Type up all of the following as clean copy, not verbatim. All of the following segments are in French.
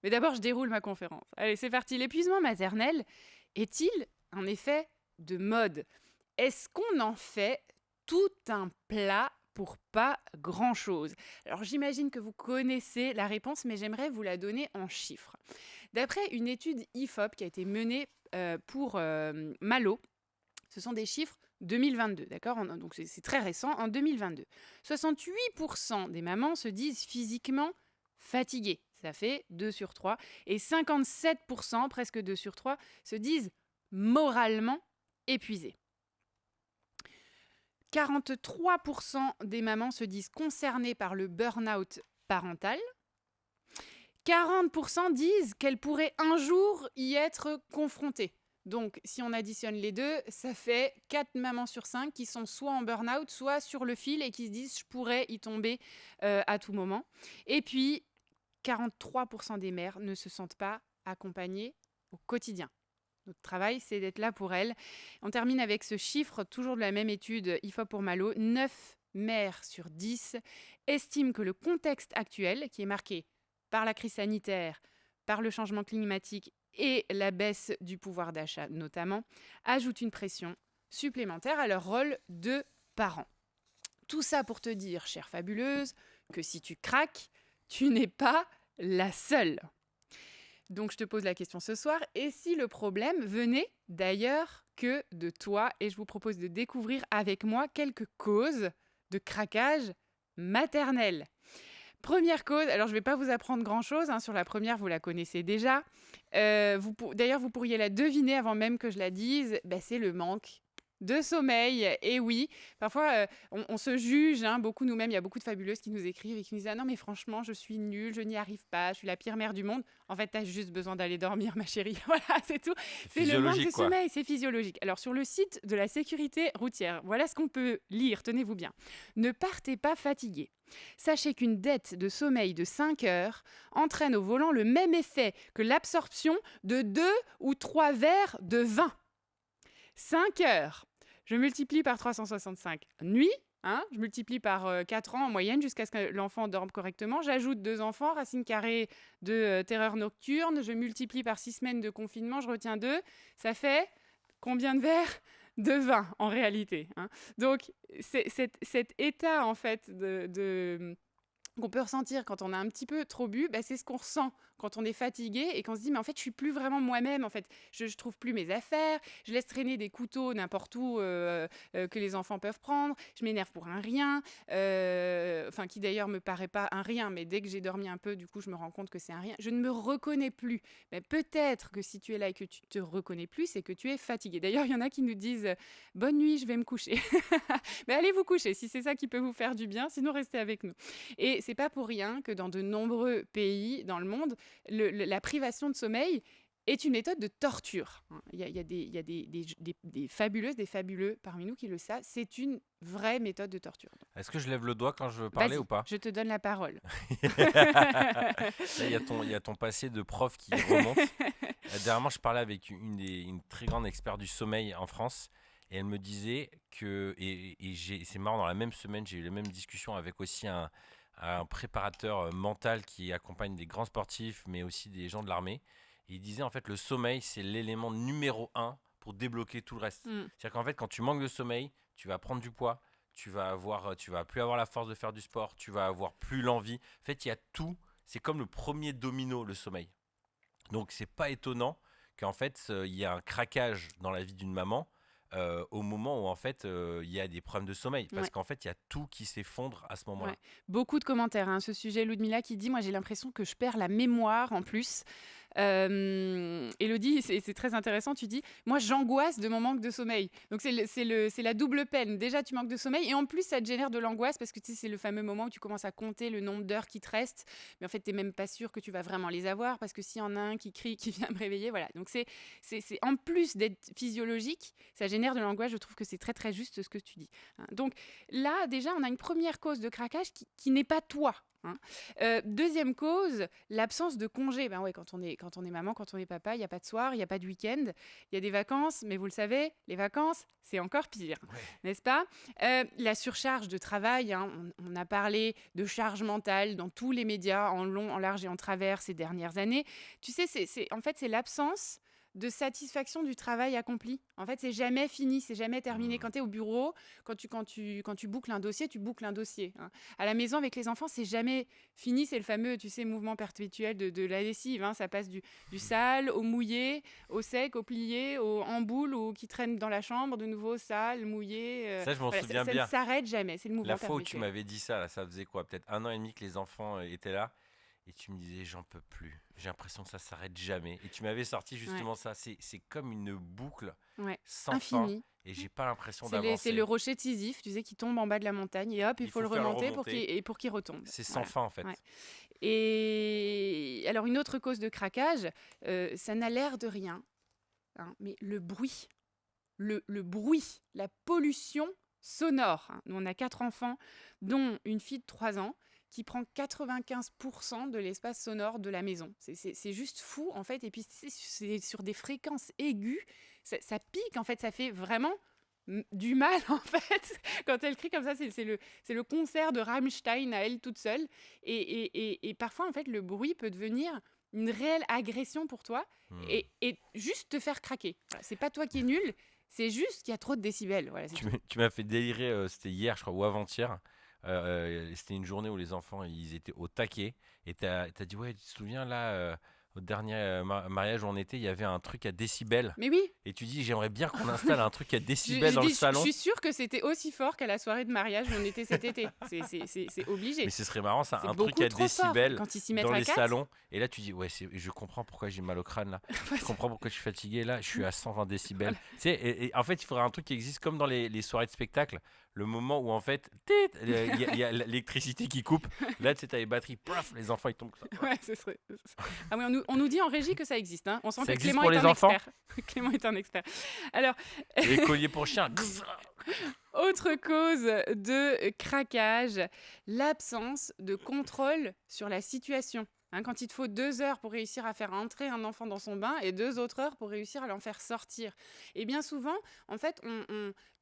Mais d'abord, je déroule ma conférence. Allez, c'est parti. L'épuisement maternel est-il un effet de mode ? Est-ce qu'on en fait tout un plat pour pas grand-chose ? Alors, j'imagine que vous connaissez la réponse, mais j'aimerais vous la donner en chiffres. D'après une étude IFOP qui a été menée pour Malo, ce sont des chiffres 2022, d'accord ? Donc, c'est très récent, en 2022. 68% des mamans se disent physiquement fatiguées. Ça fait 2 sur 3. Et 57%, presque 2 sur 3, se disent moralement épuisées. 43% des mamans se disent concernées par le burn-out parental. 40% disent qu'elles pourraient un jour y être confrontées. Donc, si on additionne les deux, ça fait 4 mamans sur 5 qui sont soit en burn-out, soit sur le fil et qui se disent « je pourrais y tomber à tout moment ». Et puis, 43% des mères ne se sentent pas accompagnées au quotidien. Notre travail, c'est d'être là pour elles. On termine avec ce chiffre, toujours de la même étude IFOP pour Malo. 9 mères sur 10 estiment que le contexte actuel, qui est marqué par la crise sanitaire, par le changement climatique et la baisse du pouvoir d'achat notamment, ajoute une pression supplémentaire à leur rôle de parents. Tout ça pour te dire, chère fabuleuse, que si tu craques, tu n'es pas la seule. Donc je te pose la question ce soir, et si le problème venait d'ailleurs que de toi ? Et je vous propose de découvrir avec moi quelques causes de craquage maternel. Première cause, alors je ne vais pas vous apprendre grand-chose, sur la première, vous la connaissez déjà. D'ailleurs, vous pourriez la deviner avant même que je la dise, c'est le manque de sommeil. Et oui, parfois, on se juge, beaucoup nous-mêmes. Il y a beaucoup de fabuleuses qui nous écrivent et qui nous disent « Ah non, mais franchement, je suis nulle, je n'y arrive pas, je suis la pire mère du monde. » En fait, tu as juste besoin d'aller dormir, ma chérie. Voilà, c'est tout. C'est le manque de sommeil, c'est physiologique. Alors, sur le site de la sécurité routière, voilà ce qu'on peut lire, tenez-vous bien. Ne partez pas fatigués. Sachez qu'une dette de sommeil de 5 heures entraîne au volant le même effet que l'absorption de 2 ou 3 verres de vin. 5 heures, je multiplie par 365 nuits, je multiplie par 4 ans en moyenne jusqu'à ce que l'enfant dorme correctement. J'ajoute 2 enfants, racine carrée de terreur nocturne. Je multiplie par 6 semaines de confinement, je retiens 2. Ça fait combien de verres ? De vin, en réalité. Donc, cet état, en fait, qu'on peut ressentir quand on a un petit peu trop bu, c'est ce qu'on ressent quand on est fatigué et qu'on se dit mais en fait je suis plus vraiment moi-même, en fait je trouve plus mes affaires, je laisse traîner des couteaux n'importe où que les enfants peuvent prendre, je m'énerve pour un rien, qui d'ailleurs me paraît pas un rien, mais dès que j'ai dormi un peu, du coup je me rends compte que c'est un rien, je ne me reconnais plus. Mais peut-être que si tu es là et que tu te reconnais plus, c'est que tu es fatigué. D'ailleurs il y en a qui nous disent bonne nuit, je vais me coucher. Mais allez vous coucher si c'est ça qui peut vous faire du bien, sinon restez avec nous. Et c'est pas pour rien que dans de nombreux pays dans le monde, la privation de sommeil est une méthode de torture. Il y a des fabuleuses, des fabuleux parmi nous qui le savent. C'est une vraie méthode de torture. Est-ce que je lève le doigt quand je veux parler ou pas ? Je te donne la parole. Là, il y a ton passé de prof qui remonte. Dernièrement, je parlais avec une très grande experte du sommeil en France. Et elle me disait que, c'est marrant, dans la même semaine, j'ai eu la même discussion avec aussi un préparateur mental qui accompagne des grands sportifs, mais aussi des gens de l'armée. Et il disait en fait le sommeil, c'est l'élément numéro 1 pour débloquer tout le reste. C'est-à-dire qu'en fait, quand tu manques de sommeil, tu vas prendre du poids, tu vas plus avoir la force de faire du sport, tu vas avoir plus l'envie. En fait, il y a tout. C'est comme le premier domino, le sommeil. Donc, c'est pas étonnant qu'en fait, il y a un craquage dans la vie d'une maman. Au moment où en fait il y a des problèmes de sommeil parce qu'en fait il y a tout qui s'effondre à ce moment-là. Ouais. Beaucoup de commentaires à ce sujet. Ludmilla qui dit moi j'ai l'impression que je perds la mémoire en plus. Élodie, c'est très intéressant, tu dis moi j'angoisse de mon manque de sommeil, donc c'est la double peine. Déjà tu manques de sommeil et en plus ça te génère de l'angoisse parce que tu sais, c'est le fameux moment où tu commences à compter le nombre d'heures qui te restent, mais en fait tu n'es même pas sûr que tu vas vraiment les avoir parce que s'il y en a un qui crie, qui vient me réveiller, voilà. Donc c'est en plus d'être physiologique, ça génère de l'angoisse. Je trouve que c'est très très juste ce que tu dis. Donc là déjà on a une première cause de craquage qui n'est pas toi. hein. Deuxième cause, l'absence de congé. Ben ouais, quand on est maman, quand on est papa, il n'y a pas de soir, il n'y a pas de week-end, il y a des vacances, mais vous le savez, les vacances, c'est encore pire, Ouais. n'est-ce pas? La surcharge de travail, hein, on a parlé de charge mentale dans tous les médias, en long, en large et en travers ces dernières années. Tu sais, en fait, c'est l'absence de satisfaction du travail accompli. En fait, c'est jamais fini, c'est jamais terminé. Hmm. Quand tu es au bureau, quand tu boucles un dossier, tu boucles un dossier, hein. À la maison, avec les enfants, c'est jamais fini. C'est le fameux, tu sais, mouvement perpétuel de la lessive, hein. Ça passe du sale au mouillé, au sec, au plié, en boule, ou qui traîne dans la chambre, de nouveau sale, mouillé. Ça, je m'en Voilà, souviens ça ne bien. s'arrête jamais. C'est le La mouvement fois où tu perpétuel. m'avais dit ça, là, ça faisait quoi? Peut-être 1 an et demi que les enfants étaient là. Et tu me disais, j'en peux plus. J'ai l'impression que ça s'arrête jamais. Et tu m'avais sorti Ouais, justement ça. C'est comme une boucle ouais. sans fin. Infini. Et j'ai pas l'impression C'est le d'avancer. rocher de Sisyphe, tu sais, qui tombe en bas de la montagne et hop, il Il faut faut le faire le remonter remonter. pour qu'il retombe. C'est sans Voilà. fin en fait. Ouais. Et alors, une autre cause de craquage, ça n'a l'air de rien, hein, mais le bruit, le bruit, la pollution sonore, hein. Nous, on a 4 enfants, dont une fille de 3 ans, qui prend 95% de l'espace sonore de la maison. C'est juste fou, en fait. Et puis, c'est sur des fréquences aiguës. Ça pique, en fait. Ça fait vraiment du mal, en fait. Quand elle crie comme ça, c'est le concert de Rammstein à elle toute seule. Et parfois, en fait, le bruit peut devenir une réelle agression pour toi Hmm. et juste te faire craquer. Voilà, c'est pas toi qui es nul, c'est juste qu'il y a trop de décibels. Voilà, c'est tout. Tu m'as fait délirer, c'était hier, je crois, ou avant-hier. C'était une journée où les enfants, ils étaient au taquet. Et t'as dit, ouais, tu te souviens, là, au dernier mariage où on était, il y avait un truc à décibels. Mais oui, Et tu dis, j'aimerais bien qu'on installe un truc à je décibels dans le dis, je salon. suis sûre que c'était aussi fort qu'à la soirée de mariage où on était cet été. C'est obligé. Mais ce serait marrant, ça, C'est un truc beaucoup à trop fort. décibels Quand ils s'y mettent dans à les 4, salons. Et là, tu dis, ouais, je comprends pourquoi j'ai mal au crâne, là. Je comprends pourquoi je suis fatigué, là. Je suis à 120 décibels. voilà. Tu sais, et en fait, il faudrait un truc qui existe comme dans les soirées de spectacle. Le moment où, en fait, il y a l'électricité qui coupe. Là, tu sais, t'as les batteries, paf, les enfants, ils tombent. Comme ça. Ouais, ce serait. Ah oui, on nous dit en régie que ça existe, hein. On sent Ça que existe Clément pour est les un enfants? expert. Clément est un expert. Alors, Les colliers pour chiens. autre cause de craquage, l'absence de contrôle sur la situation. Hein, quand il te faut 2 heures pour réussir à faire entrer un enfant dans son bain et 2 autres heures pour réussir à l'en faire sortir. Et bien souvent, en fait,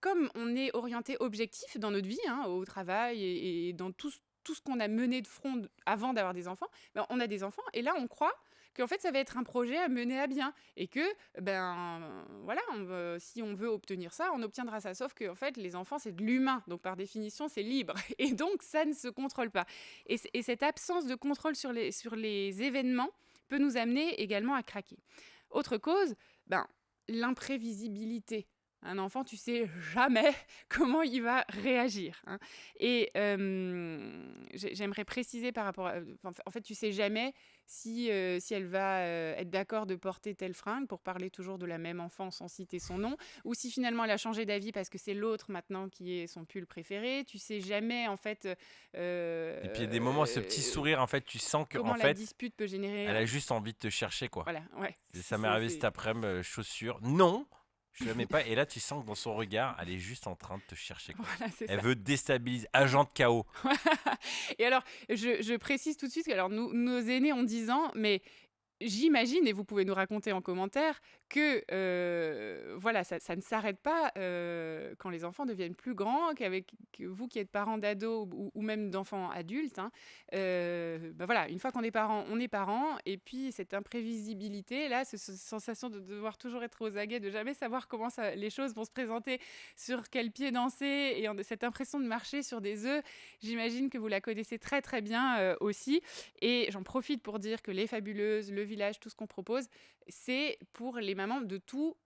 comme on est orienté objectif dans notre vie, hein, au travail et dans tout ce qu'on a mené de front avant d'avoir des enfants, ben, on a des enfants et là, on croit qu'en fait, ça va être un projet à mener à bien et que, ben, voilà, si on veut obtenir ça, on obtiendra ça. Sauf que, en fait, les enfants, c'est de l'humain, donc par définition, c'est libre et donc ça ne se contrôle pas. Et cette absence de contrôle sur les événements peut nous amener également à craquer. Autre cause, ben, l'imprévisibilité. Un enfant, tu sais jamais comment il va réagir, hein. Et j'aimerais préciser par rapport à... En fait, tu sais jamais si elle va être d'accord de porter telle fringue, pour parler toujours de la même enfant sans citer son nom, ou si finalement elle a changé d'avis parce que c'est l'autre maintenant qui est son pull préféré. Tu sais jamais, en fait... Et puis, il y a des moments, ce petit sourire, en fait, tu sens qu'en comment la fait, dispute peut générer... elle a juste envie de te chercher, quoi. Voilà, ouais. Et ça m'est arrivé cet après-midi, chaussures. Non, je ne mets pas. Et là, tu sens que dans son regard, elle est juste en train de te chercher, quoi. Voilà, c'est Elle ça. veut déstabiliser, agent de chaos. Et alors, je précise tout de suite que alors, nos aînés ont 10 ans, mais j'imagine, et vous pouvez nous raconter en commentaire, que voilà, ça ne s'arrête pas quand les enfants deviennent plus grands, que vous qui êtes parents d'ados ou même d'enfants adultes, hein, ben voilà, une fois qu'on est parents, on est parents, et puis cette imprévisibilité, là, cette sensation de devoir toujours être aux aguets, de jamais savoir comment les choses vont se présenter, sur quel pied danser, et cette impression de marcher sur des œufs, j'imagine que vous la connaissez très très bien aussi. Et j'en profite pour dire que les Fabuleuses, le village, tout ce qu'on propose, c'est pour les mamans de tout,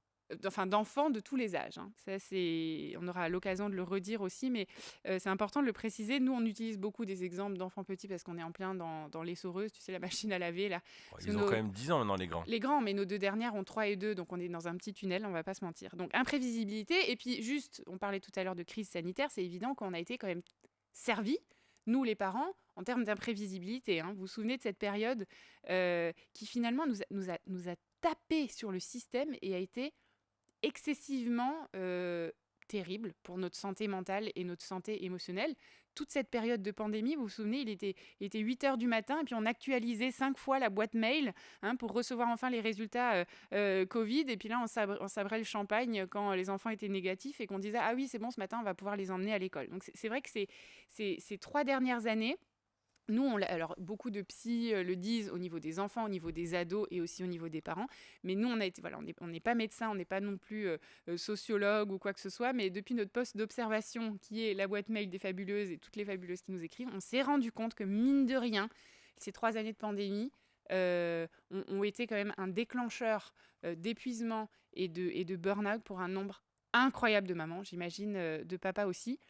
enfin d'enfants de tous les âges, hein. Ça, on aura l'occasion de le redire aussi, mais c'est important de le préciser. Nous, on utilise beaucoup des exemples d'enfants petits parce qu'on est en plein dans l'essoreuse, tu sais, la machine à laver là. Bon, ils ont quand même 10 ans maintenant, les grands. Les grands, mais nos 2 dernières ont 3 et 2, donc on est dans un petit tunnel, on va pas se mentir. Donc imprévisibilité, et puis juste, on parlait tout à l'heure de crise sanitaire, c'est évident qu'on a été quand même servis, nous les parents, en termes d'imprévisibilité, hein. Vous vous souvenez de cette période qui finalement nous a tapé sur le système et a été excessivement terrible pour notre santé mentale et notre santé émotionnelle. Toute cette période de pandémie, vous vous souvenez, il était 8 heures du matin et puis on actualisait 5 fois la boîte mail pour recevoir enfin les résultats Covid. Et puis là, on sabrait le champagne quand les enfants étaient négatifs et qu'on disait « Ah oui, c'est bon, ce matin, on va pouvoir les emmener à l'école ». Donc c'est vrai que ces 3 dernières années, nous, alors beaucoup de psys le disent au niveau des enfants, au niveau des ados et aussi au niveau des parents. Mais nous, on n'est pas médecin, on n'est pas non plus sociologue ou quoi que ce soit. Mais depuis notre poste d'observation, qui est la boîte mail des fabuleuses et toutes les fabuleuses qui nous écrivent, on s'est rendu compte que mine de rien, ces 3 années de pandémie ont été quand même un déclencheur d'épuisement et de burn-out pour un nombre incroyable de mamans, j'imagine de papas aussi,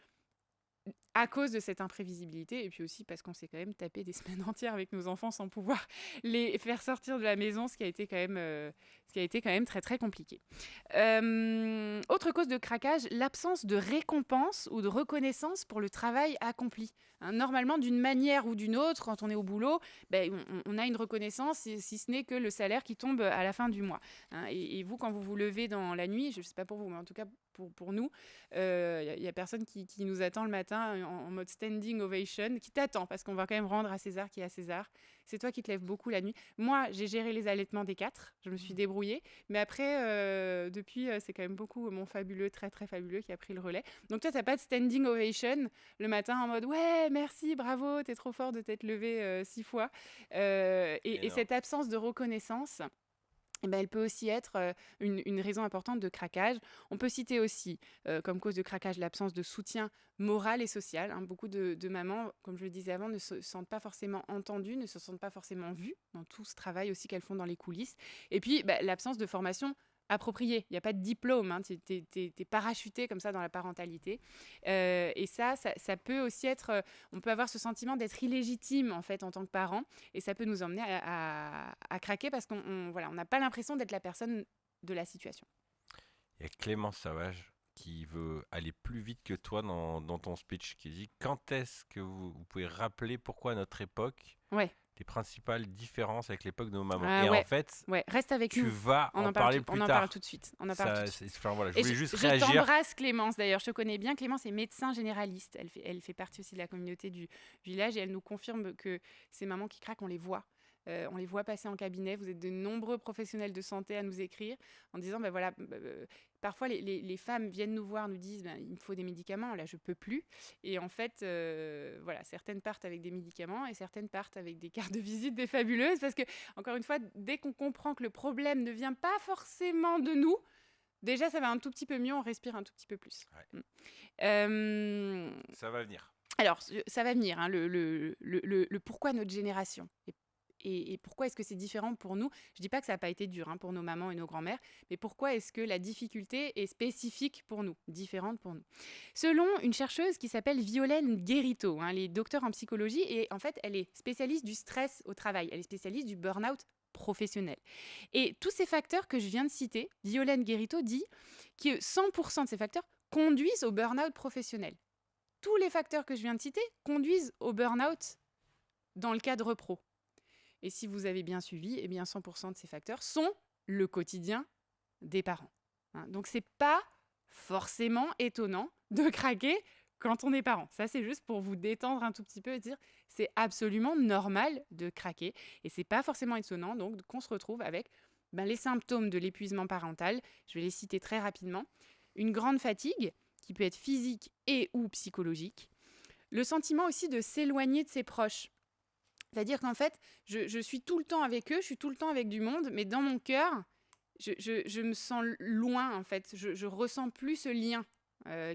à cause de cette imprévisibilité et puis aussi parce qu'on s'est quand même tapé des semaines entières avec nos enfants sans pouvoir les faire sortir de la maison, ce qui a été quand même très très compliqué. Autre cause de craquage, l'absence de récompense ou de reconnaissance pour le travail accompli. Normalement, d'une manière ou d'une autre, quand on est au boulot, on a une reconnaissance, si ce n'est que le salaire qui tombe à la fin du mois. Et vous, quand vous vous levez dans la nuit, je ne sais pas pour vous, mais en tout cas pour nous, il y a personne qui nous attend le matin en mode standing ovation, qui t'attend, parce qu'on va quand même rendre à César qui est à César. C'est toi qui te lèves beaucoup la nuit. Moi, j'ai géré les allaitements des 4, je me suis débrouillée, mais après, depuis, c'est quand même beaucoup mon fabuleux, très très fabuleux qui a pris le relais. Donc toi, t'as pas de standing ovation le matin en mode « Ouais, merci, bravo, t'es trop fort de t'être levé 6 fois ». Et cette absence de reconnaissance, elle peut aussi être une raison importante de craquage. On peut citer aussi, comme cause de craquage, l'absence de soutien moral et social. Beaucoup de mamans, comme je le disais avant, ne se sentent pas forcément entendues, ne se sentent pas forcément vues dans tout ce travail aussi qu'elles font dans les coulisses. Et puis, l'absence de formation appropriée. Il n'y a pas de diplôme, t'es parachuté comme ça dans la parentalité. Et ça peut aussi être... on peut avoir ce sentiment d'être illégitime en fait en tant que parent, et ça peut nous emmener à craquer parce qu'on n'a pas l'impression d'être la personne de la situation. Il y a Clémence Savage qui veut aller plus vite que toi dans ton speech, qui dit « Quand est-ce que vous pouvez rappeler pourquoi à notre époque les principales différences avec l'époque de nos mamans ?» En fait, reste avec nous. Tu vas en parler plus tard. On en parle tout de suite. Je voulais juste je réagir. Je t'embrasse Clémence, d'ailleurs, je te connais bien. Clémence est médecin généraliste. Elle fait partie aussi de la communauté du village et elle nous confirme que ces mamans qui craquent, on les voit. On les voit passer en cabinet. Vous êtes de nombreux professionnels de santé à nous écrire en disant parfois les femmes viennent nous voir, nous disent il me faut des médicaments, là je peux plus. Et en fait, certaines partent avec des médicaments et certaines partent avec des cartes de visite des fabuleuses parce que, encore une fois, dès qu'on comprend que le problème ne vient pas forcément de nous, déjà ça va un tout petit peu mieux, on respire un tout petit peu plus. Ça va venir. Alors, ça va venir, le pourquoi notre génération et pourquoi est-ce que c'est différent pour nous. Je ne dis pas que ça n'a pas été dur pour nos mamans et nos grands-mères, mais pourquoi est-ce que la difficulté est spécifique pour nous, différente pour nous. Selon une chercheuse qui s'appelle Violaine Guérito, elle est docteure en psychologie et en fait, elle est spécialiste du stress au travail, elle est spécialiste du burn-out professionnel. Et tous ces facteurs que je viens de citer, Violaine Guérito dit que 100% de ces facteurs conduisent au burn-out professionnel. Tous les facteurs que je viens de citer conduisent au burn-out dans le cadre pro. Et si vous avez bien suivi, 100% de ces facteurs sont le quotidien des parents. Donc, ce n'est pas forcément étonnant de craquer quand on est parent. Ça, c'est juste pour vous détendre un tout petit peu et dire c'est absolument normal de craquer. Et ce n'est pas forcément étonnant donc, qu'on se retrouve avec les symptômes de l'épuisement parental. Je vais les citer très rapidement. Une grande fatigue qui peut être physique et ou psychologique. Le sentiment aussi de s'éloigner de ses proches. C'est-à-dire qu'en fait, je suis tout le temps avec eux, je suis tout le temps avec du monde, mais dans mon cœur, je me sens loin, en fait. Je ressens plus ce lien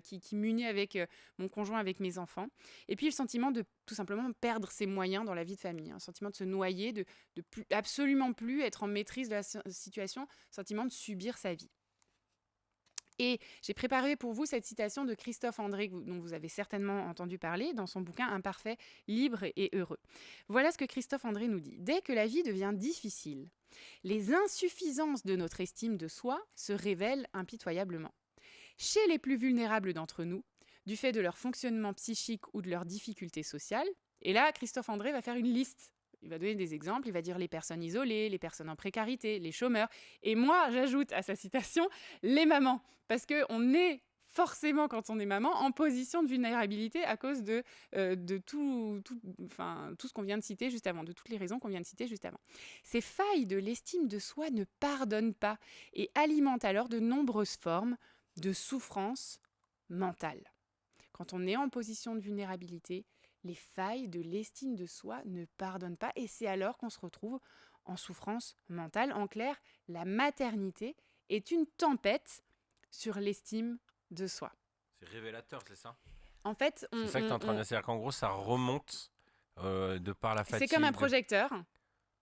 qui m'unit avec mon conjoint, avec mes enfants. Et puis, le sentiment de tout simplement perdre ses moyens dans la vie de famille. Un sentiment de se noyer, de absolument plus être en maîtrise de la situation, un sentiment de subir sa vie. Et j'ai préparé pour vous cette citation de Christophe André, dont vous avez certainement entendu parler, dans son bouquin « Imparfait, libre et heureux ». Voilà ce que Christophe André nous dit. « Dès que la vie devient difficile, les insuffisances de notre estime de soi se révèlent impitoyablement. Chez les plus vulnérables d'entre nous, du fait de leur fonctionnement psychique ou de leurs difficultés sociales, et là, Christophe André va faire une liste. Il va donner des exemples, il va dire les personnes isolées, les personnes en précarité, les chômeurs. Et moi, j'ajoute à sa citation les mamans. Parce qu'on est forcément, quand on est maman, en position de vulnérabilité à cause de tout ce qu'on vient de citer juste avant, de toutes les raisons qu'on vient de citer juste avant. Ces failles de l'estime de soi ne pardonnent pas et alimentent alors de nombreuses formes de souffrance mentale. Quand on est en position de vulnérabilité, les failles de l'estime de soi ne pardonnent pas et c'est alors qu'on se retrouve en souffrance mentale. En clair, la maternité est une tempête sur l'estime de soi. C'est révélateur, c'est ça? En fait, C'est ça que tu es en train de dire. C'est-à-dire qu'en gros, ça remonte de par la fatigue. c'est comme un projecteur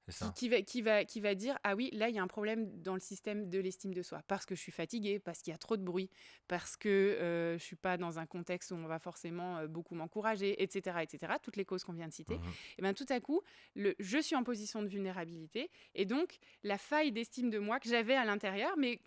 C'est ça. qui va dire « Ah oui, là, il y a un problème dans le système de l'estime de soi. Parce que je suis fatiguée, parce qu'il y a trop de bruit, parce que je ne suis pas dans un contexte où on va forcément beaucoup m'encourager, etc., etc. » Toutes les causes qu'on vient de citer. Et bien tout à coup, je suis en position de vulnérabilité. Et donc, la faille d'estime de moi que j'avais à l'intérieur, mais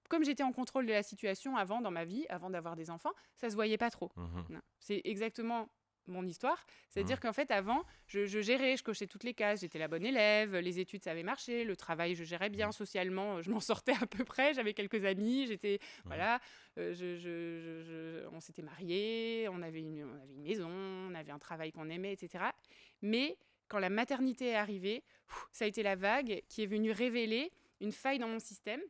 comme j'étais en contrôle de la situation avant dans ma vie, avant d'avoir des enfants, ça ne se voyait pas trop. Non. C'est exactement mon histoire. C'est-à-dire qu'en fait, avant, je gérais, je cochais toutes les cases, j'étais la bonne élève, les études, ça avait marché, le travail, je gérais bien socialement, je m'en sortais à peu près, j'avais quelques amis, j'étais, voilà, on s'était mariés, on avait une maison, on avait un travail qu'on aimait, etc. Mais quand la maternité est arrivée, ça a été la vague qui est venue révéler une faille dans mon système.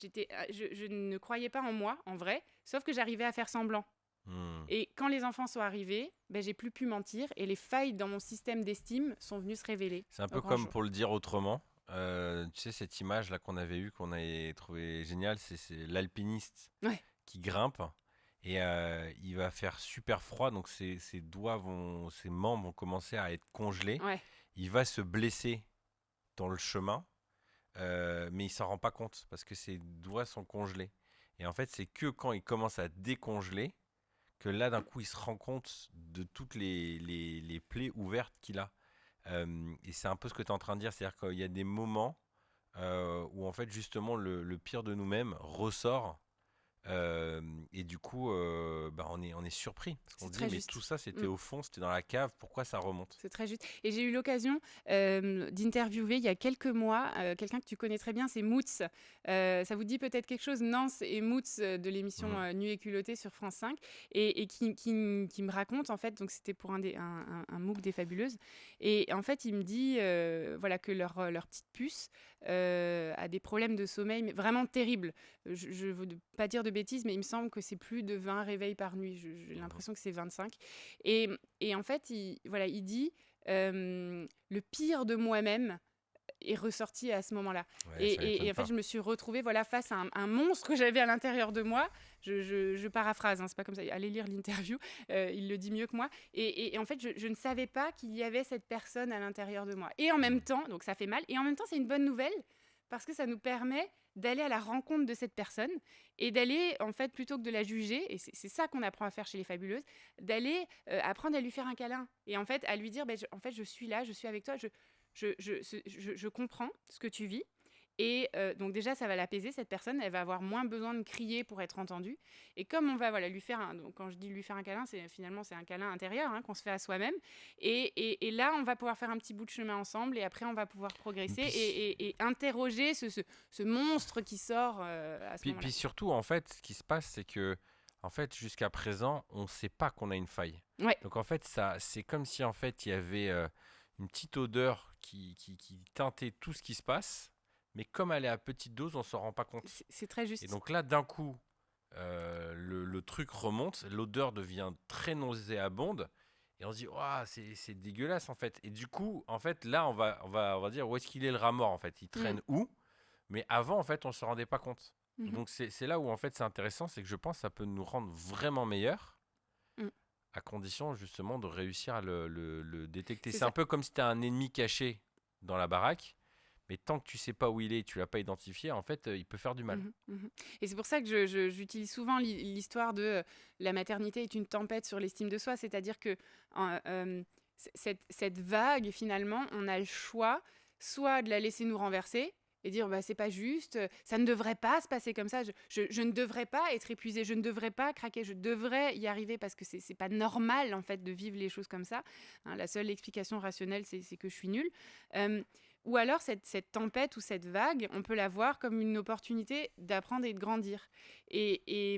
Je ne croyais pas en moi, en vrai, sauf que j'arrivais à faire semblant. Et quand les enfants sont arrivés, j'ai plus pu mentir et les failles dans mon système d'estime sont venues se révéler. C'est un peu comme, pour le dire autrement, tu sais, cette image là qu'on avait eue, qu'on avait trouvé géniale, c'est l'alpiniste qui grimpe et il va faire super froid, donc ses membres vont commencer à être congelés. Il va se blesser dans le chemin, mais il s'en rend pas compte parce que ses doigts sont congelés. Et en fait, c'est que quand il commence à décongeler que là, d'un coup, il se rend compte de toutes les plaies ouvertes qu'il a. Et c'est un peu ce que tu es en train de dire, c'est-à-dire qu'il y a des moments où, en fait, justement, le pire de nous-mêmes ressort. Et du coup, on est surpris. Parce qu'on se dit, mais juste. Tout ça, c'était au fond, c'était dans la cave, pourquoi ça remonte? C'est très juste. Et j'ai eu l'occasion d'interviewer il y a quelques mois quelqu'un que tu connais très bien, c'est Moots. Ça vous dit peut-être quelque chose, Nance et Moots de l'émission Nu et culotté sur France 5, et qui me raconte, en fait, donc c'était pour un MOOC des Fabuleuses, et en fait, il me dit voilà, que leur petite puce a des problèmes de sommeil mais vraiment terribles. Je ne veux pas dire de bêtises, mais il me semble que c'est plus de 20 réveils par nuit. J'ai l'impression que c'est 25. Et en fait, il dit le pire de moi-même est ressorti à ce moment-là. Et en fait, je me suis retrouvée face à un monstre que j'avais à l'intérieur de moi. Je paraphrase, c'est pas comme ça. Allez lire l'interview, il le dit mieux que moi. Et en fait, je ne savais pas qu'il y avait cette personne à l'intérieur de moi. Et en même temps, donc ça fait mal, et en même temps, c'est une bonne nouvelle parce que ça nous permet d'aller à la rencontre de cette personne et d'aller, en fait, plutôt que de la juger, et c'est ça qu'on apprend à faire chez les Fabuleuses, d'aller apprendre à lui faire un câlin et en fait à lui dire, en fait, je suis là, je suis avec toi, je comprends ce que tu vis. Et donc déjà, ça va l'apaiser, cette personne, elle va avoir moins besoin de crier pour être entendue. Et comme on va lui faire donc quand je dis lui faire un câlin, c'est un câlin intérieur qu'on se fait à soi-même. Et là, on va pouvoir faire un petit bout de chemin ensemble et après, on va pouvoir progresser et interroger ce monstre qui sort à ce moment-là. Puis surtout, en fait, ce qui se passe, c'est que en fait, jusqu'à présent, on ne sait pas qu'on a une faille. Donc en fait, c'est comme si en fait, il y avait une petite odeur qui teintait tout ce qui se passe. Mais comme elle est à petite dose, on ne s'en rend pas compte. C'est très juste. Et donc là, d'un coup, le truc remonte, l'odeur devient très nauséabonde, et on se dit, oh, c'est dégueulasse en fait. Et du coup, en fait, là, on va dire, où est-ce qu'il est le rat mort en fait? Il traîne où? Mais avant, en fait, on ne se rendait pas compte. Donc c'est là où en fait c'est intéressant, c'est que je pense que ça peut nous rendre vraiment meilleurs, à condition justement de réussir à le détecter. C'est un peu comme si tu as un ennemi caché dans la baraque. Mais tant que tu sais pas où il est, tu l'as pas identifié, en fait, il peut faire du mal. Et c'est pour ça que j'utilise souvent l'histoire de la maternité est une tempête sur l'estime de soi. C'est-à-dire que cette vague, finalement, on a le choix soit de la laisser nous renverser et dire c'est pas juste, ça ne devrait pas se passer comme ça, je ne devrais pas être épuisée, je ne devrais pas craquer, je devrais y arriver parce que c'est pas normal en fait de vivre les choses comme ça. La seule explication rationnelle, c'est que je suis nulle. Ou alors, cette tempête ou cette vague, on peut la voir comme une opportunité d'apprendre et de grandir. Et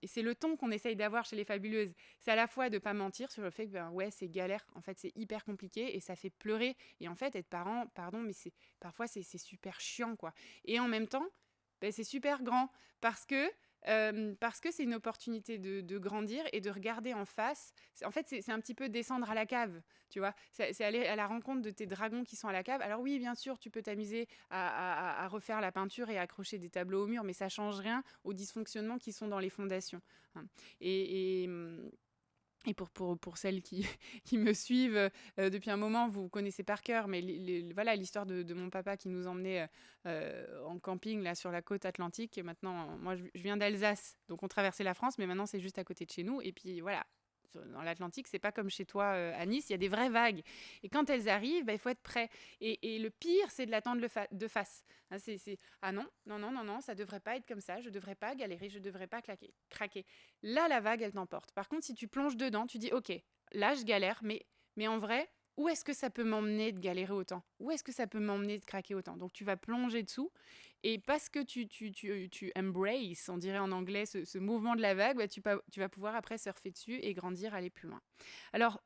c'est le ton qu'on essaye d'avoir chez les fabuleuses. C'est à la fois de ne pas mentir sur le fait que, ben ouais, c'est galère. En fait, c'est hyper compliqué et ça fait pleurer. Et en fait, être parent, pardon, mais parfois, c'est super chiant, quoi. Et en même temps, ben, c'est super grand parce que c'est une opportunité de grandir et de regarder en face. En fait, c'est un petit peu descendre à la cave, tu vois. C'est aller à la rencontre de tes dragons qui sont à la cave. Alors oui, bien sûr, tu peux t'amuser à refaire la peinture et à accrocher des tableaux au mur, mais ça change rien aux dysfonctionnements qui sont dans les fondations, hein. Et pour celles qui, qui me suivent depuis un moment, vous connaissez par cœur, mais voilà l'histoire de mon papa qui nous emmenait en camping là, sur la côte atlantique. Et maintenant, moi, je viens d'Alsace, donc on traversait la France, mais maintenant, c'est juste à côté de chez nous. Et puis voilà, dans l'Atlantique, c'est pas comme chez toi à Nice, il y a des vraies vagues. Et quand elles arrivent, bah, il faut être prêt. Et le pire, c'est de l'attendre de face. Hein, ah non, non, non, non, non, ça devrait pas être comme ça, je devrais pas galérer, je devrais pas craquer. Là, la vague, elle t'emporte. Par contre, si tu plonges dedans, tu dis, ok, là, je galère, mais en vrai, où est-ce que ça peut m'emmener de galérer autant? Où est-ce que ça peut m'emmener de craquer autant? Donc, tu vas plonger dessous. Et parce que tu embrace, on dirait en anglais, ce mouvement de la vague, bah, tu vas pouvoir après surfer dessus et grandir, aller plus loin. Alors,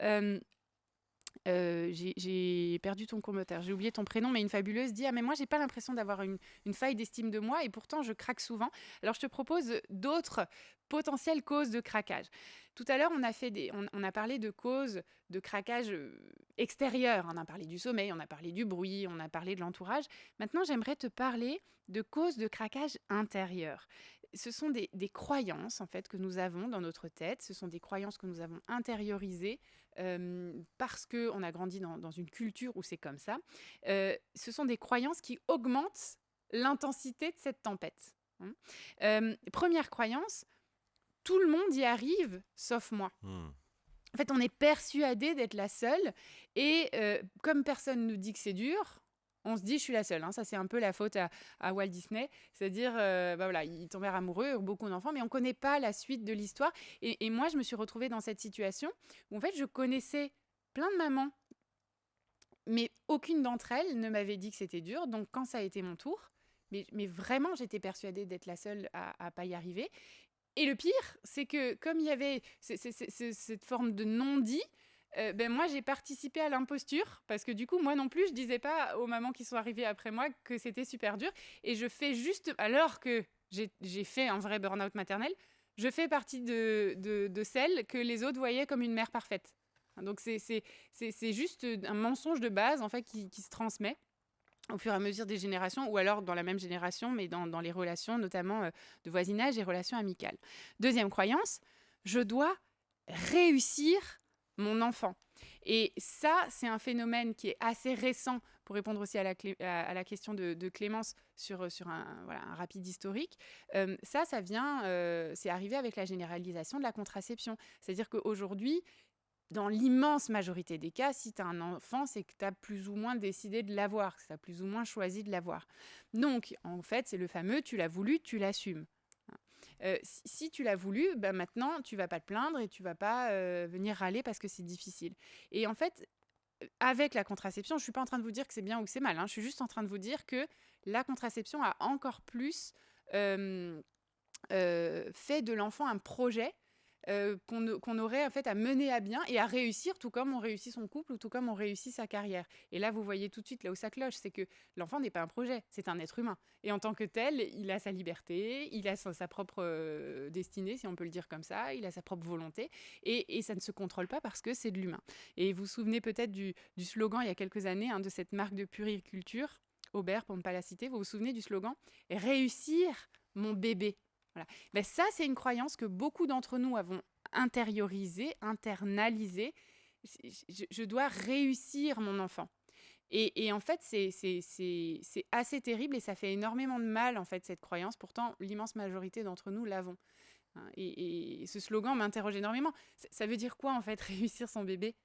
j'ai perdu ton commentaire, j'ai oublié ton prénom, mais une fabuleuse dit « Ah, mais moi, j'ai pas l'impression d'avoir une faille d'estime de moi et pourtant, je craque souvent. » Alors, je te propose d'autres potentielles causes de craquage. Tout à l'heure, on a parlé de causes de craquage extérieures. On a parlé du sommeil, on a parlé du bruit, on a parlé de l'entourage. Maintenant, j'aimerais te parler de causes de craquage intérieur. Ce sont des croyances, en fait, que nous avons dans notre tête. Ce sont des croyances que nous avons intériorisées parce qu'on a grandi dans une culture où c'est comme ça. Ce sont des croyances qui augmentent l'intensité de cette tempête. Première croyance, tout le monde y arrive, sauf moi. En fait, on est persuadé d'être la seule. Et comme personne nous dit que c'est dur, on se dit, je suis la seule. Hein. Ça, c'est un peu la faute à Walt Disney. C'est-à-dire, voilà, ils tombèrent amoureux, beaucoup d'enfants, mais on ne connaît pas la suite de l'histoire. Et moi, je me suis retrouvée dans cette situation où, en fait, je connaissais plein de mamans, mais aucune d'entre elles ne m'avait dit que c'était dur. Donc, quand ça a été mon tour, mais vraiment, j'étais persuadée d'être la seule à ne pas y arriver. Et le pire, c'est que comme il y avait cette forme de non-dit, ben moi, j'ai participé à l'imposture parce que du coup, moi non plus, je disais pas aux mamans qui sont arrivées après moi que c'était super dur. Et je fais juste, alors que j'ai fait un vrai burn-out maternel, je fais partie de celles que les autres voyaient comme une mère parfaite. Donc, c'est juste un mensonge de base, en fait, qui se transmet au fur et à mesure des générations, ou alors dans la même génération, mais dans les relations, notamment de voisinage et relations amicales. Deuxième croyance, je dois réussir mon enfant. Et ça, c'est un phénomène qui est assez récent, pour répondre aussi à la question de Clémence sur un rapide historique. Ça vient, c'est arrivé avec la généralisation de la contraception. C'est-à-dire qu'aujourd'hui, dans l'immense majorité des cas, si tu as un enfant, c'est que tu as plus ou moins décidé de l'avoir, que tu as plus ou moins choisi de l'avoir. Donc, en fait, c'est le fameux « tu l'as voulu, tu l'assumes ». Si tu l'as voulu, ben maintenant, tu vas pas te plaindre et tu vas pas venir râler parce que c'est difficile. Et en fait, avec la contraception, je suis pas en train de vous dire que c'est bien ou que c'est mal. Hein, je suis juste en train de vous dire que la contraception a encore plus fait de l'enfant un projet qu'on aurait en fait à mener à bien et à réussir, tout comme on réussit son couple ou tout comme on réussit sa carrière. Et là, vous voyez tout de suite là où ça cloche, c'est que l'enfant n'est pas un projet, c'est un être humain. Et en tant que tel, il a sa liberté, il a sa propre destinée, si on peut le dire comme ça, il a sa propre volonté, et ça ne se contrôle pas parce que c'est de l'humain. Et vous vous souvenez peut-être du slogan il y a quelques années de cette marque de puériculture, Aubert pour ne pas la citer, vous vous souvenez du slogan « Réussir mon bébé ». Voilà. Ben ça, c'est une croyance que beaucoup d'entre nous avons intériorisée, internalisée. Je dois réussir mon enfant. Et en fait, c'est assez terrible et ça fait énormément de mal, en fait, cette croyance. Pourtant, l'immense majorité d'entre nous l'avons. Et ce slogan m'interroge énormément. Ça veut dire quoi, en fait, réussir son bébé ?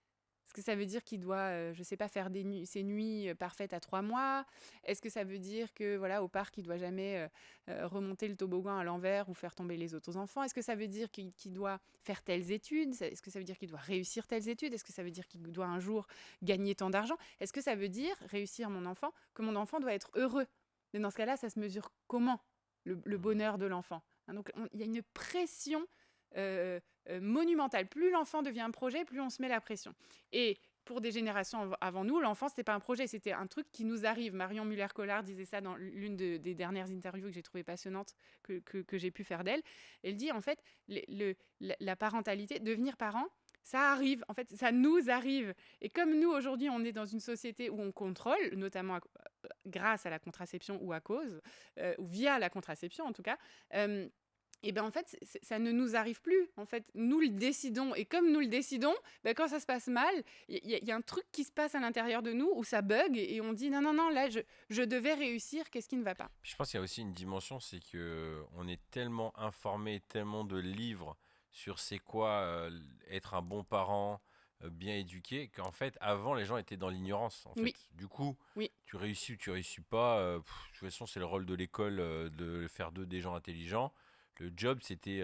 Est-ce que ça veut dire qu'il doit, je sais pas, faire ses nuits parfaites à 3 mois? Est-ce que ça veut dire que, voilà, au parc, il doit jamais remonter le toboggan à l'envers ou faire tomber les autres enfants? Est-ce que ça veut dire qu'il doit faire telles études? Est-ce que ça veut dire qu'il doit réussir telles études? Est-ce que ça veut dire qu'il doit un jour gagner tant d'argent? Est-ce que ça veut dire, réussir mon enfant, que mon enfant doit être heureux? Mais dans ce cas-là, ça se mesure comment, le bonheur de l'enfant? Hein, donc, il y a une pression monumentale. Plus l'enfant devient un projet, plus on se met la pression. Et pour des générations avant nous, l'enfant, c'était pas un projet, c'était un truc qui nous arrive. Marion Muller-Collard disait ça dans l'une des dernières interviews que j'ai trouvée passionnante, que j'ai pu faire d'elle. Elle dit, en fait, la parentalité, devenir parent, ça arrive, en fait, ça nous arrive. Et comme nous, aujourd'hui, on est dans une société où on contrôle, notamment grâce à la contraception ou à cause, ou via la contraception en tout cas, et ben en fait, ça ne nous arrive plus. En fait, nous le décidons. Et comme nous le décidons, ben, quand ça se passe mal, il y a un truc qui se passe à l'intérieur de nous où ça bug et on dit non, non, non, là, je devais réussir, qu'est-ce qui ne va pas? Je pense qu'il y a aussi une dimension, c'est que on est tellement informé, tellement de livres sur c'est quoi être un bon parent, bien éduqué, qu'en fait, avant, les gens étaient dans l'ignorance. En Oui, fait. Du coup, oui, tu réussis ou tu réussis pas. De toute façon, c'est le rôle de l'école de faire d'eux des gens intelligents. Le job, c'était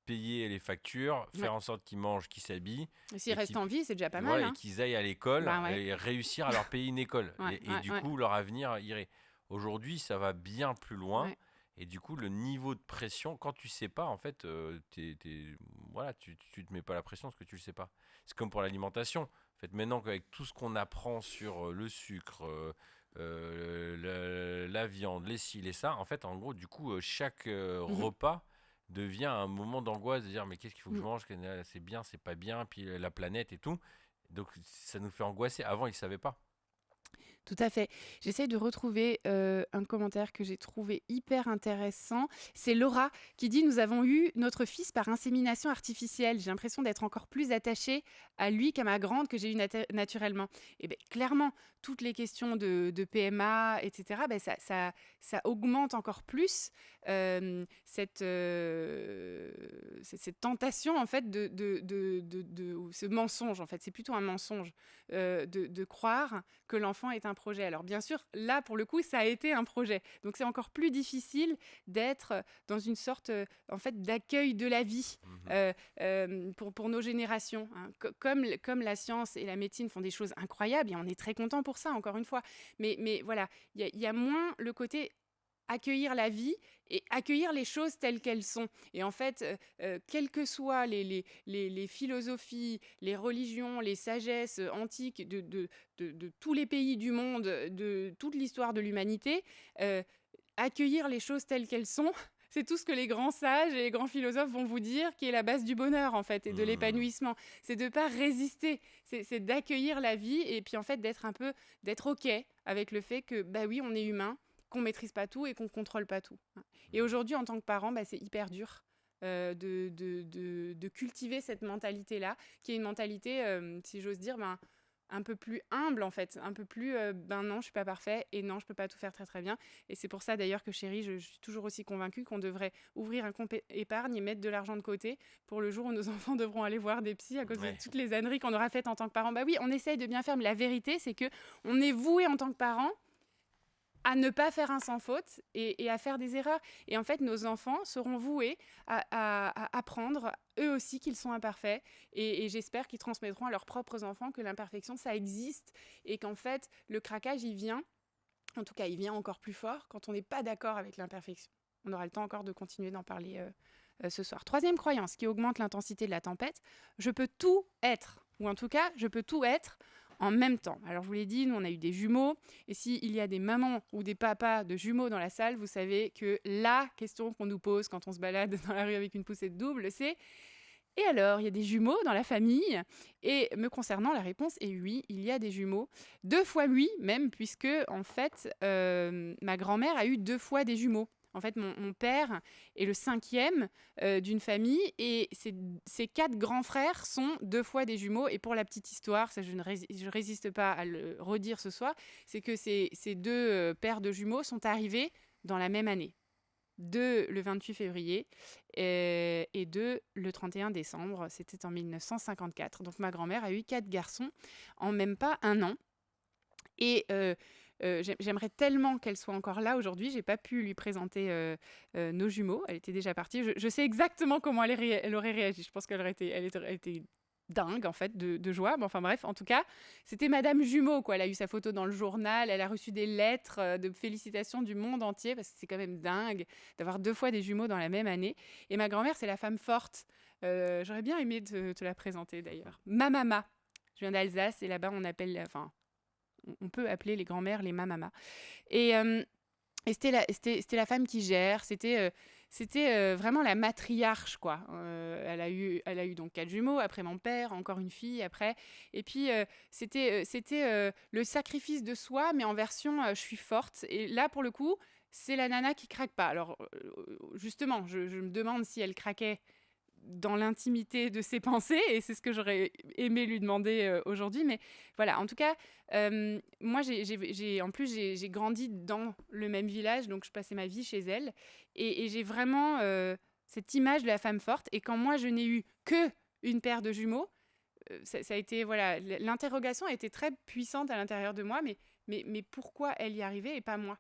payer les factures, ouais. faire en sorte qu'ils mangent, qu'ils s'habillent, Et s'ils et restent qu'ils en vie, c'est déjà pas mal, voilà, et hein? qu'ils aillent à l'école Ben ouais, et réussir à leur payer une école. ouais, Et ouais, du ouais, coup, leur avenir irait. Aujourd'hui, ça va bien plus loin. ouais. Et du coup, le niveau de pression, quand tu sais pas, en fait, voilà, tu te mets pas la pression parce que tu le sais pas. C'est comme pour l'alimentation. En fait, maintenant qu'avec tout ce qu'on apprend sur le sucre, la viande, les ci, les ça, en fait, en gros, du coup, chaque Mhm. repas devient un moment d'angoisse de dire mais qu'est-ce qu'il faut que je Mhm. mange, c'est bien, c'est pas bien, puis la planète et tout. Donc ça nous fait angoisser. Avant, ils savaient pas. Tout à fait. J'essaie de retrouver un commentaire que j'ai trouvé hyper intéressant. C'est Laura qui dit: Nous avons eu notre fils par insémination artificielle. J'ai l'impression d'être encore plus attachée à lui qu'à ma grande que j'ai eue naturellement. Et bien, clairement, toutes les questions de PMA, etc., ben, ça augmente encore plus cette tentation, en fait, ou ce mensonge, en fait. C'est plutôt un mensonge de croire que l'enfant est un projet. Alors bien sûr, là, pour le coup, ça a été un projet. Donc c'est encore plus difficile d'être dans une sorte, en fait, d'accueil de la vie Mhm. pour nos générations. Hein. Comme la science et la médecine font des choses incroyables, et on est très content pour ça, encore une fois. Mais voilà, il y a moins le côté accueillir la vie et accueillir les choses telles qu'elles sont. Et en fait, quelles que soient les philosophies, les religions, les sagesses antiques de tous les pays du monde, de toute l'histoire de l'humanité, accueillir les choses telles qu'elles sont, c'est tout ce que les grands sages et les grands philosophes vont vous dire, qui est la base du bonheur, en fait, et de Mhm. l'épanouissement. C'est de ne pas résister, c'est d'accueillir la vie, et puis en fait d'être OK avec le fait que, bah oui, on est humain, qu'on maîtrise pas tout et qu'on contrôle pas tout. Et aujourd'hui, en tant que parent, bah, c'est hyper dur de cultiver cette mentalité-là, qui est une mentalité, si j'ose dire, ben, un peu plus humble en fait, un peu plus, ben non, je suis pas parfait et non, je peux pas tout faire très très bien. Et c'est pour ça d'ailleurs que chérie, je suis toujours aussi convaincue qu'on devrait ouvrir un compte épargne et mettre de l'argent de côté pour le jour où nos enfants devront aller voir des psys à cause de Ouais. toutes les âneries qu'on aura faites en tant que parents. Bah oui, on essaye de bien faire, mais la vérité, c'est que on est voué en tant que parents à ne pas faire un sans faute et à faire des erreurs. Et en fait, nos enfants seront voués à apprendre, eux aussi, qu'ils sont imparfaits. Et j'espère qu'ils transmettront à leurs propres enfants que l'imperfection, ça existe. Et qu'en fait, le craquage, il vient, en tout cas, il vient encore plus fort quand on n'est pas d'accord avec l'imperfection. On aura le temps encore de continuer d'en parler ce soir. Troisième croyance qui augmente l'intensité de la tempête, je peux tout être. Ou en tout cas, je peux tout être en même temps. Alors je vous l'ai dit, nous on a eu des jumeaux, et s'il y a des mamans ou des papas de jumeaux dans la salle, vous savez que la question qu'on nous pose quand on se balade dans la rue avec une poussette double, c'est: et alors, il y a des jumeaux dans la famille? Et me concernant, la réponse est oui, il y a des jumeaux. 2 fois oui, même, puisque, en fait, ma grand-mère a eu 2 fois des jumeaux. En fait, mon père est le 5e d'une famille, et ses 4 grands frères sont 2 fois des jumeaux. Et pour la petite histoire, ça je résiste pas à le redire ce soir, c'est que ces 2 paires de jumeaux sont arrivés dans la même année. 2 le 28 février et 2 le 31 décembre. C'était en 1954. Donc ma grand-mère a eu 4 garçons en même pas un an. Et j'aimerais tellement qu'elle soit encore là aujourd'hui. J'ai pas pu lui présenter nos jumeaux. Elle était déjà partie. Je sais exactement comment elle aurait réagi. Je pense qu'elle aurait été dingue en fait de joie. Mais enfin bref, en tout cas, c'était Madame Jumeau quoi. Elle a eu sa photo dans le journal. Elle a reçu des lettres de félicitations du monde entier parce que c'est quand même dingue d'avoir 2 fois des jumeaux dans la même année. Et ma grand-mère, c'est la femme forte. J'aurais bien aimé te la présenter d'ailleurs. Ma mama. Je viens d'Alsace et là-bas on appelle, enfin, on peut appeler les grands-mères les mamamas. Et, et c'était la femme qui gère, c'était vraiment la matriarche, quoi. Elle a eu donc 4 jumeaux, après mon père, encore une fille après. Et puis, c'était le sacrifice de soi, mais en version je suis forte. Et là, pour le coup, c'est la nana qui craque pas. Alors, justement, je me demande si elle craquait dans l'intimité de ses pensées, et c'est ce que j'aurais aimé lui demander aujourd'hui. Mais voilà, en tout cas, moi, en plus, j'ai grandi dans le même village, donc je passais ma vie chez elle. Et j'ai vraiment cette image de la femme forte. Et quand moi, je n'ai eu que une paire de jumeaux, ça a été, voilà, l'interrogation a été très puissante à l'intérieur de moi, mais pourquoi elle y arrivait et pas moi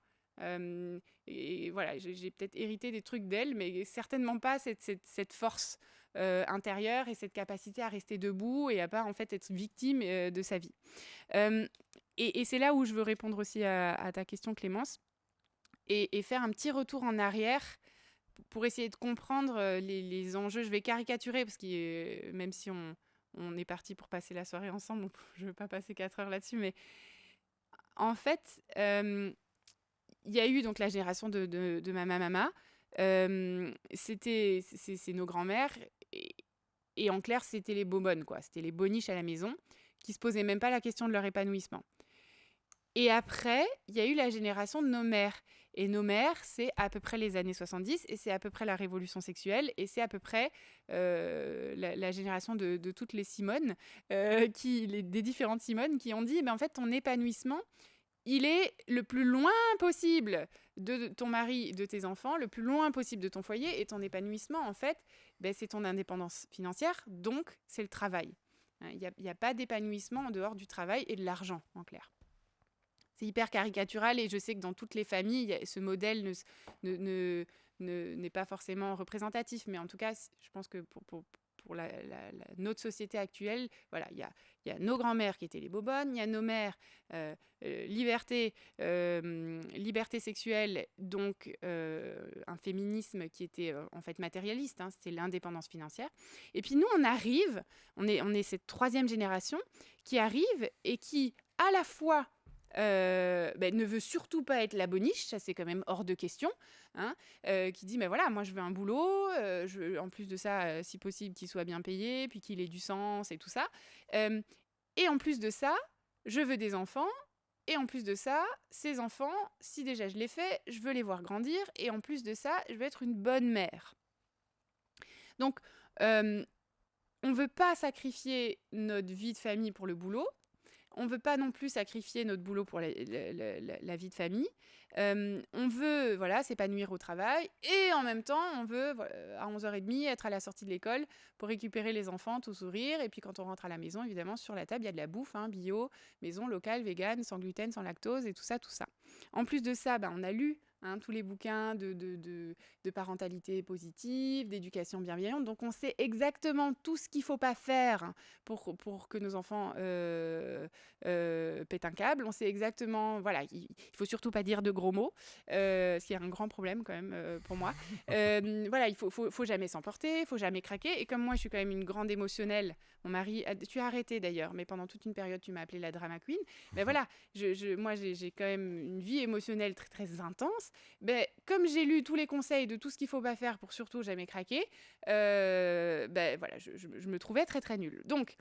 et voilà, j'ai peut-être hérité des trucs d'elle, mais certainement pas cette force intérieure et cette capacité à rester debout et à pas en fait être victime de sa vie. Et c'est là où je veux répondre aussi à ta question, Clémence, et faire un petit retour en arrière pour essayer de comprendre les enjeux. Je vais caricaturer parce que même si on est parti pour passer la soirée ensemble, donc je ne veux pas passer 4 heures là-dessus, mais en fait, il y a eu donc la génération de ma mama. C'est nos grands-mères. Et en clair, c'était les bonbonnes, quoi. C'était les boniches à la maison qui se posaient même pas la question de leur épanouissement. Et après, il y a eu la génération de nos mères. Et nos mères, c'est à peu près les années 70, et c'est à peu près la révolution sexuelle, et c'est à peu près la génération de toutes les Simones, des différentes Simones qui ont dit, en fait, ton épanouissement, il est le plus loin possible de ton mari, de tes enfants, le plus loin possible de ton foyer, et ton épanouissement, en fait, c'est ton indépendance financière, donc c'est le travail. Il n'y a pas d'épanouissement en dehors du travail et de l'argent, en clair. C'est hyper caricatural, et je sais que dans toutes les familles, ce modèle n'est pas forcément représentatif, mais en tout cas, je pense que pour notre société actuelle, voilà, il y a nos grands-mères qui étaient les bobonnes, il y a nos mères, liberté sexuelle, donc un féminisme qui était en fait matérialiste, c'était l'indépendance financière. Et puis nous, on est cette 3e génération qui arrive et qui, à la fois, ne veut surtout pas être la boniche, ça c'est quand même hors de question, qui dit voilà, moi je veux un boulot, en plus de ça, si possible qu'il soit bien payé, puis qu'il ait du sens et tout ça, et en plus de ça, je veux des enfants, et en plus de ça, ces enfants, si déjà je les fais, je veux les voir grandir, et en plus de ça, je veux être une bonne mère. Donc on veut pas sacrifier notre vie de famille pour le boulot. On ne veut pas non plus sacrifier notre boulot pour la vie de famille. On veut s'épanouir au travail, et en même temps, on veut à 11h30 être à la sortie de l'école pour récupérer les enfants, tout sourire. Et puis quand on rentre à la maison, évidemment, sur la table, il y a de la bouffe, bio, maison, locale, vegan, sans gluten, sans lactose et tout ça. En plus de ça, on a lu tous les bouquins de parentalité positive, d'éducation bienveillante. Donc, on sait exactement tout ce qu'il ne faut pas faire pour que nos enfants pètent un câble. On sait exactement, il ne faut surtout pas dire de gros mots, ce qui est un grand problème quand même pour moi. Il faut jamais s'emporter, il ne faut jamais craquer. Et comme moi, je suis quand même une grande émotionnelle, mon mari, tu as arrêté d'ailleurs, mais pendant toute une période, tu m'as appelée la drama queen. Moi, j'ai quand même une vie émotionnelle très, très intense. Comme j'ai lu tous les conseils de tout ce qu'il ne faut pas faire pour surtout jamais craquer, je me trouvais très très nulle. Donc,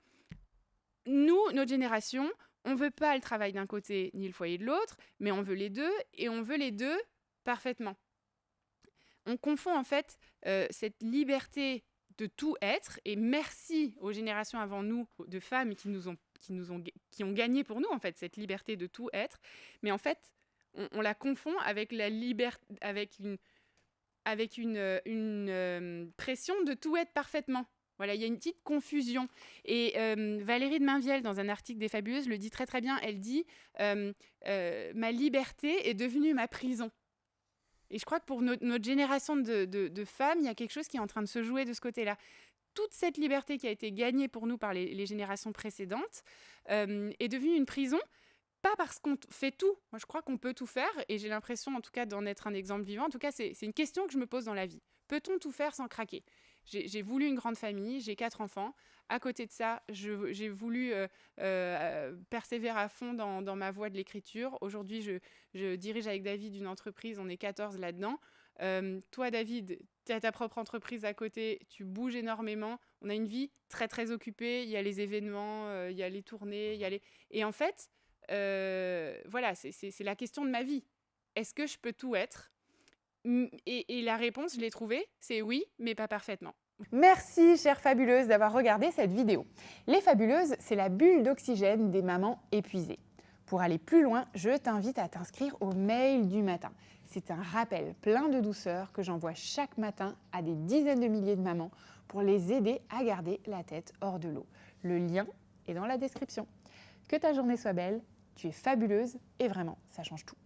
nous, notre génération, on ne veut pas le travail d'un côté ni le foyer de l'autre, mais on veut les deux, et on veut les deux parfaitement. On confond en fait cette liberté de tout être, et merci aux générations avant nous de femmes qui ont gagné pour nous en fait cette liberté de tout être, mais en fait on la confond avec la liberté, avec avec une pression de tout être parfaitement. Voilà, il y a une petite confusion. Et Valérie de Mainvielle, dans un article des Fabuleuses, le dit très très bien. Elle dit ma liberté est devenue ma prison. Et je crois que pour notre génération de femmes, il y a quelque chose qui est en train de se jouer de ce côté-là. Toute cette liberté qui a été gagnée pour nous par les générations précédentes est devenue une prison. Pas parce qu'on fait tout. Moi, je crois qu'on peut tout faire. Et j'ai l'impression, en tout cas, d'en être un exemple vivant. En tout cas, c'est une question que je me pose dans la vie. Peut-on tout faire sans craquer ? J'ai voulu une grande famille, j'ai 4 enfants. À côté de ça, j'ai voulu persévérer à fond dans ma voie de l'écriture. Aujourd'hui, je dirige avec David une entreprise, on est 14 là-dedans. Toi, David, tu as ta propre entreprise à côté, tu bouges énormément. On a une vie très, très occupée. Il y a les événements, il y a les tournées, il y a les... Et en fait, voilà, c'est la question de ma vie. Est-ce que je peux tout être ? Et la réponse, je l'ai trouvée, c'est oui, mais pas parfaitement. Merci, chère fabuleuse, d'avoir regardé cette vidéo. Les Fabuleuses, c'est la bulle d'oxygène des mamans épuisées. Pour aller plus loin, je t'invite à t'inscrire au mail du matin. C'est un rappel plein de douceur que j'envoie chaque matin à des dizaines de milliers de mamans pour les aider à garder la tête hors de l'eau. Le lien est dans la description. Que ta journée soit belle, tu es fabuleuse et vraiment, ça change tout.